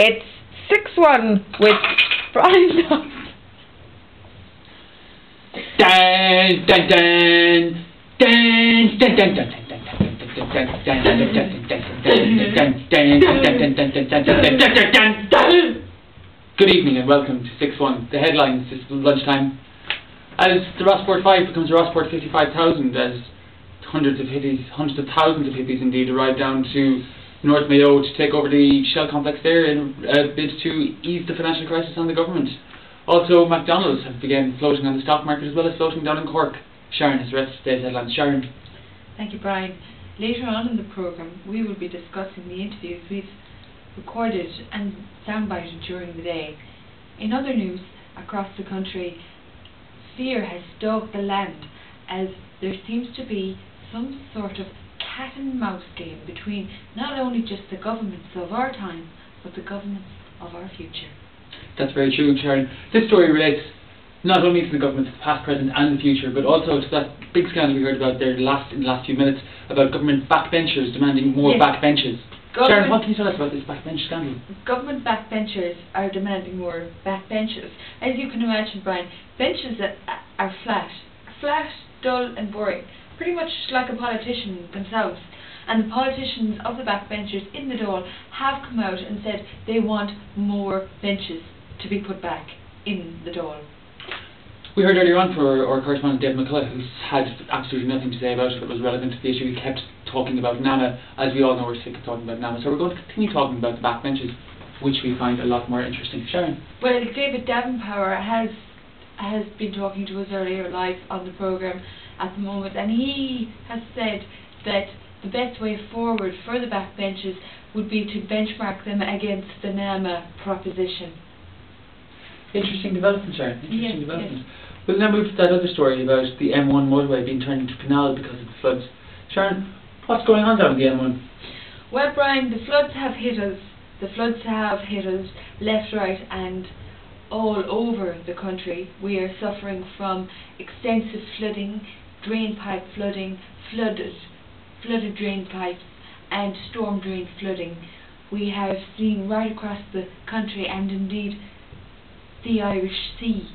It's 6-1 with Brian. Dun dun dun dun dun dun dun. Good evening and welcome to 6-1. The headlines this lunchtime. As the Rossport 5 becomes the Rossport 55,000, as hundreds of thousands of hippies indeed arrive down to North Mayo to take over the Shell complex there in a bid to ease the financial crisis on the government. Also, McDonald's have begun floating on the stock market as well as floating down in Cork. Sharon has the rest of today's headlines. Sharon. Thank you, Brian. Later on in the programme, we will be discussing the interviews we've recorded and soundbited during the day. In other news, across the country, fear has stalked the land as there seems to be some sort of cat and mouse game between not only just the governments of our time, but the governments of our future. That's very true, Sharon. This story relates not only to the governments, past, present and the future, but also to that big scandal we heard about there in the last few minutes about government backbenchers demanding more backbenches. Sharon, what can you tell us about this backbench scandal? Government backbenchers are demanding more backbenches. As you can imagine, Brian, benches that are flat, dull and boring, pretty much like a politician themselves. And the politicians of the backbenchers in the Dáil have come out and said they want more benches to be put back in the Dáil. We heard earlier on for our correspondent Dave McCullough, who's had absolutely nothing to say about it that was relevant to the issue. He kept talking about NAMA. As we all know, we're sick of talking about NAMA, so we're going to continue talking about the backbenches, which we find a lot more interesting. Sharon? Well, David Davenpower has been talking to us earlier live on the programme at the moment, and he has said that the best way forward for the backbenches would be to benchmark them against the NAMA proposition. Interesting development, Sharon. Interesting development. Yes. We'll now move to that other story about the M1 motorway being turned into canal because of the floods. Sharon, what's going on down the M1? Well, Brian, the floods have hit us. The floods have hit us left, right and all over the country. We are suffering from extensive flooding, drain pipe flooding, flooded drain pipes and storm drain flooding. We have seen right across the country and indeed the Irish Sea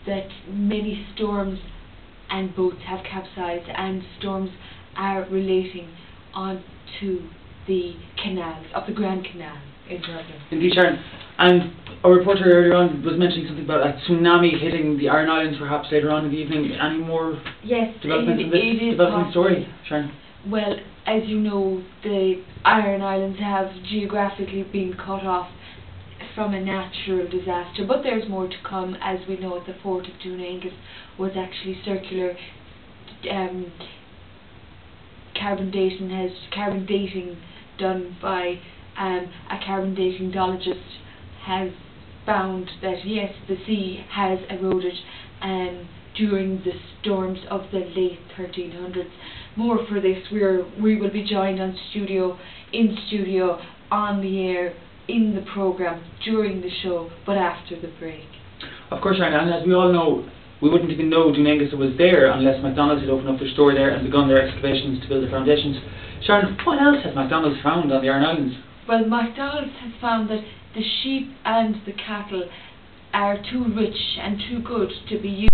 that many storms and boats have capsized and storms are relating onto the canals of the Grand Canal in Dublin. Indeed, Sharon. And a reporter earlier on was mentioning something about a tsunami hitting the Iron Islands perhaps later on in the evening. Any more developments in this developing story, Sharon? Well, as you know, the Iron Islands have geographically been cut off from a natural disaster, but there's more to come. As we know, at the fort of Doonangus was actually circular carbon dating done by a carbon dating geologist has found that yes, the sea has eroded during the storms of the late 1300s. More for this, we will be joined in studio, on the air, in the programme, during the show, but after the break. Of course, Sharon, and as we all know, we wouldn't even know Doonangus was there unless McDonald's had opened up their store there and begun their excavations to build the foundations. Sharon, what else has McDonald's found on the Iron Islands? Well, McDonald's has found that the sheep and the cattle are too rich and too good to be used